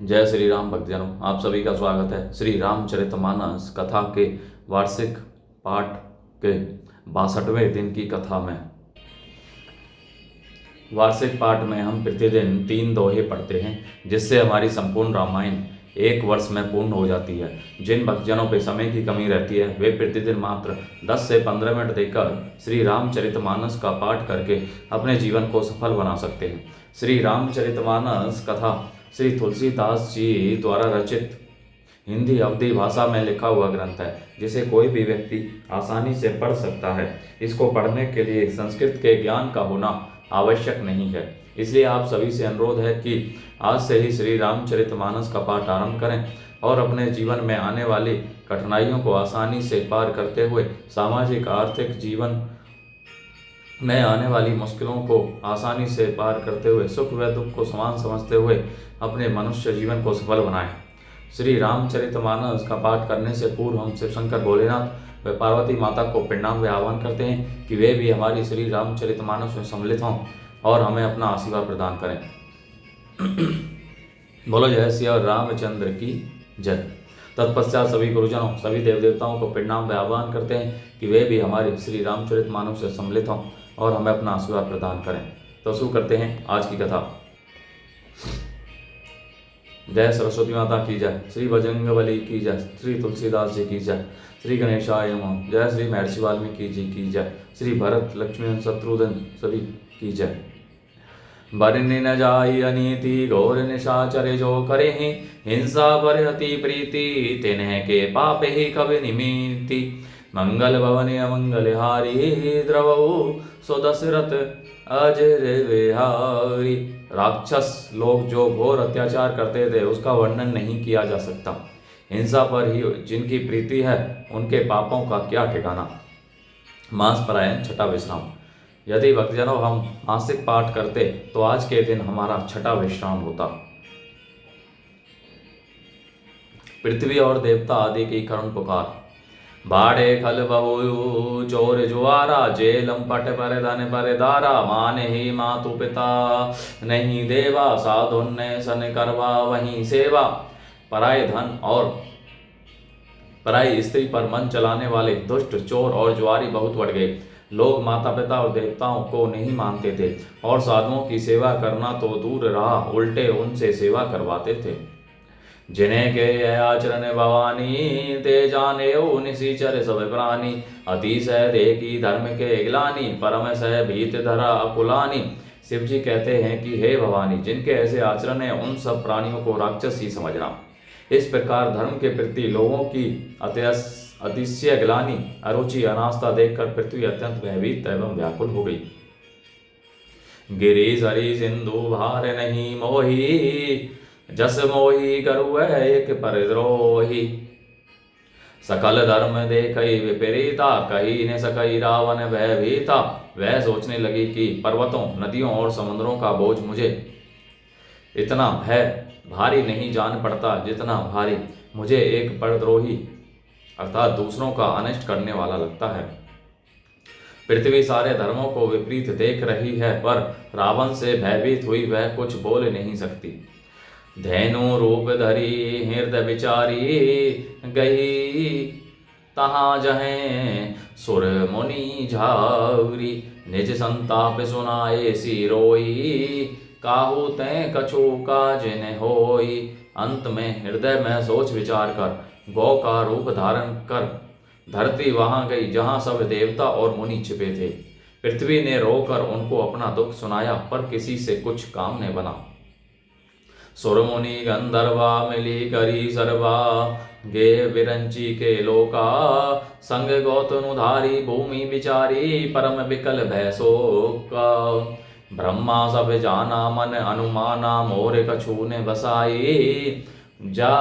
जय श्री राम भक्तजनों, आप सभी का स्वागत है श्री रामचरितमानस कथा के वार्षिक पाठ के 62वें दिन की कथा में। वार्षिक पाठ में हम प्रतिदिन 3 दोहे पढ़ते हैं, जिससे हमारी संपूर्ण रामायण 1 वर्ष में पूर्ण हो जाती है। जिन भक्तजनों पे समय की कमी रहती है, वे प्रतिदिन मात्र 10 से 15 मिनट देकर श्री रामचरितमानस का पाठ करके अपने जीवन को सफल बना सकते हैं। श्री रामचरितमानस कथा श्री तुलसीदास जी द्वारा रचित हिंदी अवधी भाषा में लिखा हुआ ग्रंथ है, जिसे कोई भी व्यक्ति आसानी से पढ़ सकता है। इसको पढ़ने के लिए संस्कृत के ज्ञान का होना आवश्यक नहीं है। इसलिए आप सभी से अनुरोध है कि आज से ही श्री रामचरितमानस का पाठ आरंभ करें और अपने जीवन में आने वाली कठिनाइयों को आसानी से पार करते हुए सामाजिक आर्थिक जीवन में आने वाली मुश्किलों को आसानी से पार करते हुए सुख व दुख को समान समझते हुए अपने मनुष्य जीवन को सफल बनाएं। श्री रामचरितमानस का पाठ करने से पूर्व हम शिव शंकर भोलेनाथ व पार्वती माता को प्रणाम व आह्वान करते हैं कि वे भी हमारी श्री रामचरितमानस में सम्मिलित हों और हमें अपना आशीर्वाद प्रदान करें। बोलो जय श्री रामचंद्र की जय। तत्पश्चात सभी गुरुजनों, सभी देव देवताओं को प्रणाम व आह्वान करते हैं कि वे भी हमारी श्री रामचरितमानस से सम्मिलित हों और हमें अपना आशीर्वाद प्रदान करें। तो शुरू करते हैं आज की कथा। जय सरस्वती माता की जय, श्री बजरंगबली की जय, श्री तुलसीदास जी की जय, श्री गणेशाय नमः, जय श्री महर्षि वाल्मीकि जी की जय, श्री भरत लक्ष्मण शत्रुघ्न सभी की जय। बरनि न जाई अनीति घोर निशाचर जो करे हैं, हिंसा पर अति प्रीति तिन्ह के पाप ही कवि निमिति। मंगल भवन अमंगल हारी द्रवऊ सो दशरथ अजर विहारी। राक्षस लोग जो घोर अत्याचार करते थे उसका वर्णन नहीं किया जा सकता। हिंसा पर ही जिनकी प्रीति है उनके पापों का क्या ठिकाना। मास परायण छठा विश्राम। यदि भक्तजनों हम मासिक पाठ करते तो आज के दिन हमारा छठा विश्राम होता। पृथ्वी और देवता आदि की करुण पुकार। बाढ़े खल बहु चोर जुआरा, जेलम पट पर धन पर दारा। माने ही मातु पिता नहीं देवा, साधुन ने सन करवा वहीं सेवा। पराये धन और पराई स्त्री पर मन चलाने वाले दुष्ट चोर और जुआरी बहुत बढ़ गए। लोग माता पिता और देवताओं को नहीं मानते थे और साधुओं की सेवा करना तो दूर रहा, उल्टे उनसे सेवा करवाते थे। जिन्हें के आचरण भवानी, ते जाने निशिचर सब प्राणी। अतिशय देखी धर्म के ग्लानि, परम सह भीत धरा अकुलानी। शिव जी कहते हैं कि हे भवानी, जिनके ऐसे आचरण है उन सब प्राणियों को राक्षस ही समझना। इस प्रकार धर्म के प्रति लोगों की अतिशय ग्लानि, अरुचि, अनास्था देखकर पृथ्वी अत्यंत भयभीत एवं व्याकुल हो गई। गिरी सरी सिंधु भार नहीं मोही, जस मोही गरु एक परद्रोही। सकल धर्म देखई विपरीता, कही ने सकई रावण भयभीता। वह सोचने लगी कि पर्वतों, नदियों और समुद्रों का बोझ मुझे इतना भय भारी नहीं जान पड़ता जितना भारी मुझे एक परद्रोही अर्थात दूसरों का अनिष्ट करने वाला लगता है। पृथ्वी सारे धर्मों को विपरीत देख रही है, पर रावण से भयभीत हुई वह कुछ बोल नहीं सकती। धैनु रूप धरी हृदय विचारी, गई तहाँ जहें सुर मुनि झावरी। निज संताप सुनाए सी रोई, काहू तै कछु काज न होई। अंत में हृदय में सोच विचार कर गौ का रूप धारण कर धरती वहां गई जहां सब देवता और मुनि छिपे थे। पृथ्वी ने रोकर उनको अपना दुख सुनाया, पर किसी से कुछ काम न बना। सुर मुनि गंधर्वा मिली करी सर्वा, गे विरंची के लोका। संग गौतनुधारी भूमि विचारी, परम विकल भय शोका। ब्रह्मा सब जाना मन अनुमाना, मोर कछु ने बसाई। जा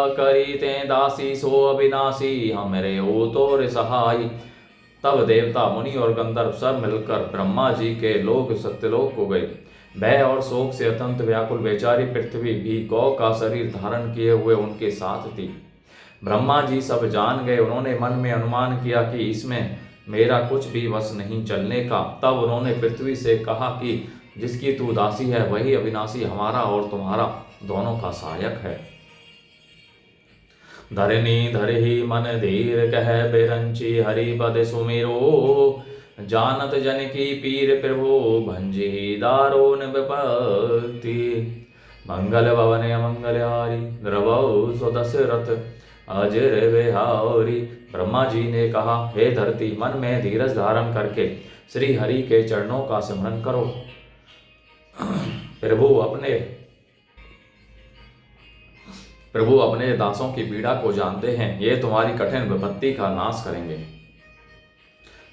करी ते दासी सो अविनाशी, हमरे ओ तोर सहाय। तब देवता मुनि और गंधर्व सब मिलकर ब्रह्मा जी के लोक सत्यलोक को गए। भय और शोक से अत्यंत व्याकुल बेचारी पृथ्वी भी गौ का शरीर धारण किए हुए उनके साथ थी। ब्रह्मा जी सब जान गए। उन्होंने मन में अनुमान किया कि इसमें मेरा कुछ भी वश नहीं चलने का। तब उन्होंने पृथ्वी से कहा कि जिसकी तू दासी है वही अविनाशी हमारा और तुम्हारा दोनों का सहायक है। धरनी धरहि मन धीर कह बिरंची हरि पद सुमिरो, जानत जन की पीर प्रभु भंजी दारुण विपत्ति। मंगल भवन मंगलहारी द्रवौ सुदशरथ अजर बिहारी। ब्रह्मा जी ने कहा, हे धरती, मन में धीरज धारण करके श्री हरि के चरणों का स्मरण करो। प्रभु अपने दासों की पीड़ा को जानते हैं, ये तुम्हारी कठिन विपत्ति का नाश करेंगे।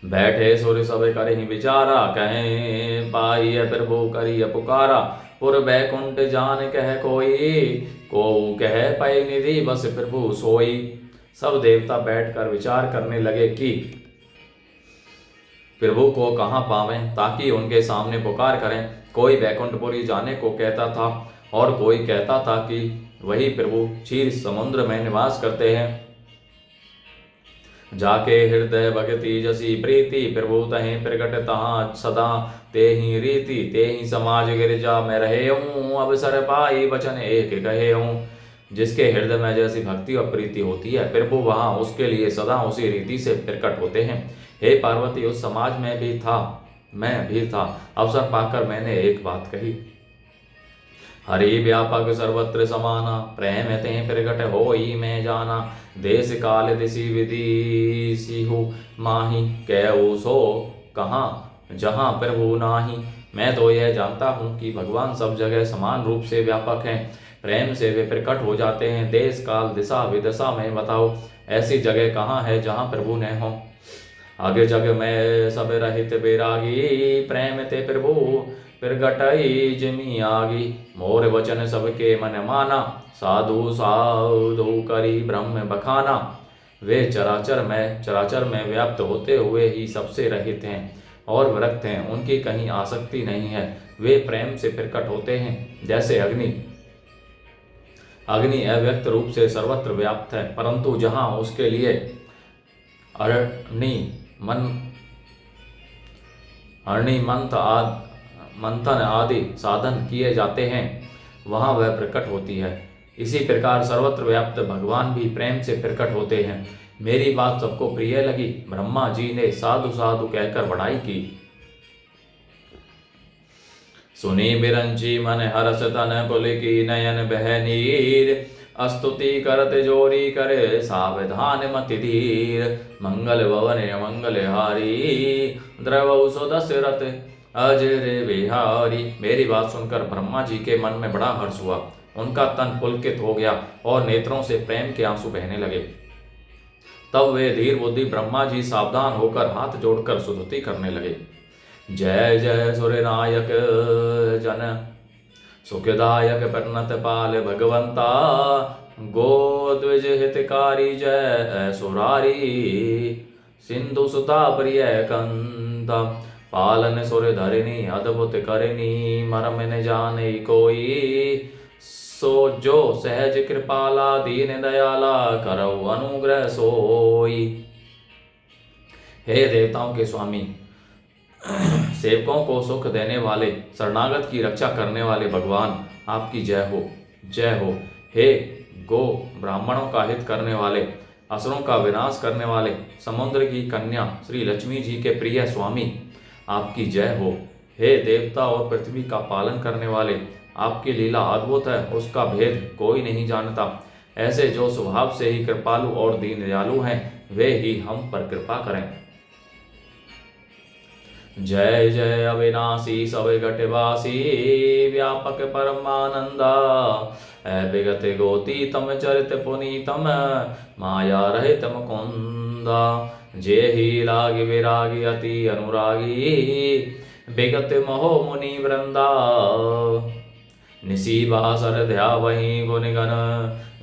बैठे सुर सब करहि विचारा, कहें पाई प्रभु करिय पुकारा। पुर बैकुंठ जान कह कोई, को कह पाई निधि बस प्रभु सोई। सब देवता बैठकर विचार करने लगे कि प्रभु को कहाँ पावें, ताकि उनके सामने पुकार करें। कोई बैकुंठपुरी जाने को कहता था और कोई कहता था कि वही प्रभु क्षीर समुद्र में निवास करते हैं। जाके हृदय भगति जसी प्रीति, प्रभु तहें प्रकट तहाँ सदा ते ही रीति। ते ही समाज गिरजा में रहे हूँ, अवसर पाई वचन एक कहे हूँ। जिसके हृदय में जैसी भक्ति और प्रीति होती है, प्रभु वहाँ उसके लिए सदा उसी रीति से प्रकट होते हैं। हे पार्वती, उस समाज में भी था, मैं भी था। अवसर पाकर मैंने एक बात कही। हरि व्यापक सर्वत्र समाना, प्रेम ते प्रकट होई मैं जाना। देश काल दिशि विधि सिहु माही, कहु सो कहाँ जहाँ प्रभु नाही। मैं तो यह जानता हूँ कि भगवान सब जगह समान रूप से व्यापक हैं, प्रेम से वे प्रकट हो जाते हैं। देश काल दिशा विदशा में बताओ, ऐसी जगह कहाँ है जहाँ प्रभु न हो। आगे जग में सब रहित बैरागी, प्रेम ते प्रभु प्रगटई जिमी आगी। मोर वचन सबके मन माना, साधु साधु करी ब्रह्म बखाना। वे चराचर में व्याप्त होते हुए ही सबसे रहित हैं और विरक्त हैं, उनकी कहीं आसक्ति नहीं है। वे प्रेम से प्रकट होते हैं, जैसे अग्नि अव्यक्त रूप से सर्वत्र व्याप्त है, परंतु जहाँ उसके लिए अरणि मंथन आदि साधन किए जाते हैं, वहाँ वह प्रकट होती है। इसी प्रकार सर्वत्र व्याप्त भगवान भी प्रेम से प्रकट होते हैं। मेरी बात सबको प्रिय लगी। ब्रह्मा जी ने साधु साधु कहकर बढ़ाई की। सुनी बिरंची मन हर्ष तन पुलकी नयन बह नीर। स्तुति करत जोरी करे सावधान मति धीर। मंगल भवन मंगलहारी द्रवौ सुदशरथ अजर बिहारी। मेरी बात सुनकर ब्रह्मा जी के मन में बड़ा हर्ष हुआ। उनका तन पुलकित हो गया और नेत्रों से प्रेम के आंसू बहने लगे। तब वे धीर बुद्धि ब्रह्मा जी सावधान होकर हाथ जोड़कर स्तुति करने लगे। जय जय सूर्यनायक जन सुखदायक परिणत पाल भगवंता। गो द्विज हितकारी जय सुरारी। सिंधु सुता प्रिय कंता। पालन सुर धरिणी अद्भुत करिणी। मरम न जाने कोई। सो जो सहज कृपाला दीन दयाला करौ अनुग्रह सोई। हे देवताओं के स्वामी, सेवकों को सुख देने वाले, शरणागत की रक्षा करने वाले भगवान, आपकी जय हो, जय हो। हे गो ब्राह्मणों का हित करने वाले, असुरों का विनाश करने वाले, समुद्र की कन्या श्री लक्ष्मी जी के प्रिय स्वामी, आपकी जय हो। हे देवता और पृथ्वी का पालन करने वाले, आपकी लीला अद्भुत है, उसका भेद कोई नहीं जानता। ऐसे जो स्वभाव से ही कृपालु और दीन दयालु हैं, वे ही हम पर कृपा करें। जय जय अविनाशी सब घटवासी। व्यापक परमानंदा विगत गोती तम चरित पुनीतम। माया रहित मुकुंदा। जे ही लागी विरागी अति अनुरागी। विगत मोह मुनि वृंदा। निसी बासर ध्यावहि गुण गण।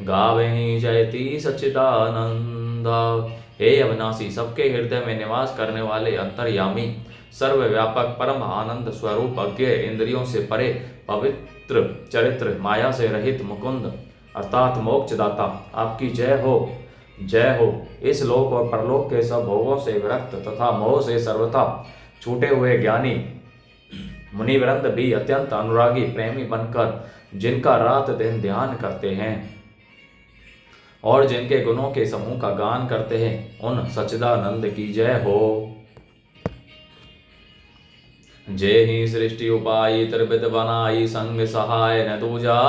गावहि जयति सच्चिदानंदा। हे अविनाशी, सबके हृदय में निवास करने वाले अंतर्यामी, सर्वव्यापक परम आनंद स्वरूप, अज्ञ इंद्रियों से परे, पवित्र चरित्र, माया से रहित मुकुंद अर्थात मोक्षदाता, आपकी जय हो, जय हो। इस लोक और परलोक के सब भोगों से विरक्त तथा मोह से सर्वथा छूटे हुए ज्ञानी मुनि वृंद भी अत्यंत अनुरागी प्रेमी बनकर जिनका रात दिन ध्यान करते हैं और जिनके गुणों के समूह का गान करते हैं, उन सच्चिदानंद की जय हो। जे ही सृष्टि उपायी त्रिविध बनाई, संग सहाय न दूजा,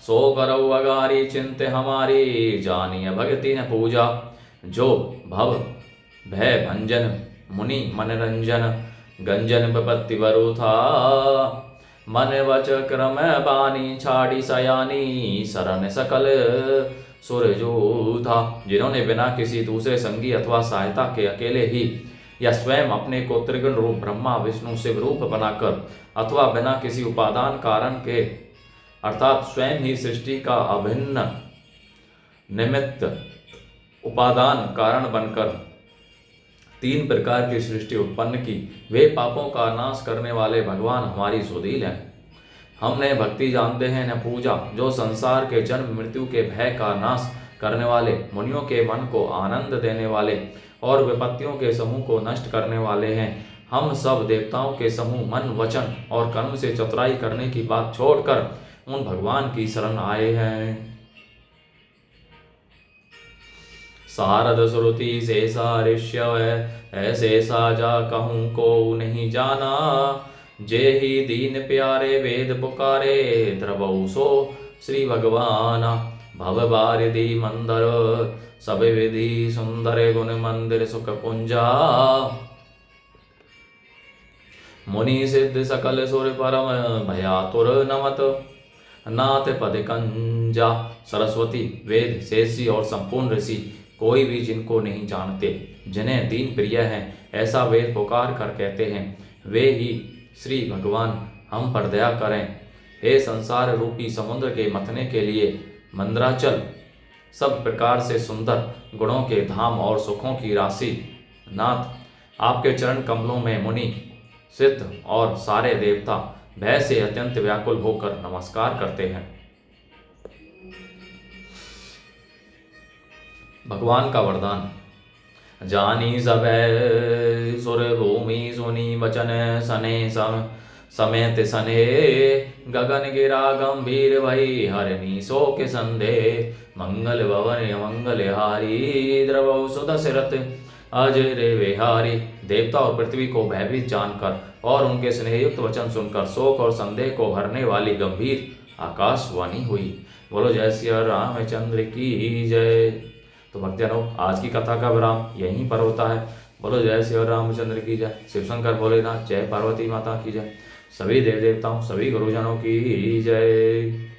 सो करौ अगारी चिंत हमारी, जानिय भक्ति न पूजा। जो भव भय भंजन मुनि मनरंजन, गंजन विपत्ति बरु था, मन वच क्रम बानी छाड़ी सयानी, सरन सकल सुरजू था। जिन्होंने बिना किसी दूसरे संगी अथवा सहायता के अकेले ही या स्वयं अपने को त्रिगुण रूप ब्रह्मा विष्णु शिव रूप बनाकर अथवा बिना किसी उपादान कारण के अर्थात स्वयं ही सृष्टि का अभिन्न निमित्त उपादान कारण बनकर 3 प्रकार की सृष्टि उत्पन्न की, वे पापों का नाश करने वाले भगवान हमारी सुधील हैं। हम न भक्ति जानते हैं न पूजा, जो संसार के जन्म मृत्यु के भय का नाश करने वाले, मुनियों के मन को आनंद देने वाले और विपत्तियों के समूह को नष्ट करने वाले हैं। हम सब देवताओं के समूह मन वचन और कर्म से चतुराई करने की बात छोड़कर उन भगवान की शरण आए हैं। सारद श्रुति से सारिष्य ऐसे साजा कहूँ को नहीं जाना, जे ही दीन प्यारे वेद पुकारे, द्रवौ सो श्री भगवान। भव बारिधि मंदर सब विधि सुंदर, गुण मंदिर सुख पुंजा, मुनि सिद्ध सकल सुर परम भयातुर नमत, नाथ पद कंजा। सरस्वती वेद शेषी और संपूर्ण ऋषि कोई भी जिनको नहीं जानते, जिन्हें दीन प्रिय हैं, ऐसा वेद पुकार कर कहते हैं, वे ही श्री भगवान हम पर दया करें। हे संसार रूपी समुद्र के मथने के लिए मंदराचल, सब प्रकार से सुंदर गुणों के धाम और सुखों की राशि, नाथ आपके चरण कमलों में मुनि सिद्ध और सारे देवता भय से अत्यंत व्याकुल होकर नमस्कार करते हैं। भगवान का वरदान। जानी सब सुर भूमि सुनी वचन सने समेत सने, गगन गिरा गंभीर भई हरनी शोक संदे, मंगल भवन मंगल हारी, द्रवौ सुदशरथ अजय विहारी। देवता और पृथ्वी को भयभीत जानकर और उनके स्नेहयुक्त वचन सुनकर शोक और संदेह को हरने वाली गंभीर आकाशवाणी हुई। बोलो जय श्री रामचंद्र की जय। तो भक्तजनों, आज की कथा का विराम यहीं पर होता है। बोलो जय श्री रामचंद्र की जय। शिव शंकर भोलेनाथ, जय पार्वती माता की जय। सभी देव देवताओं, सभी गुरुजनों की जय।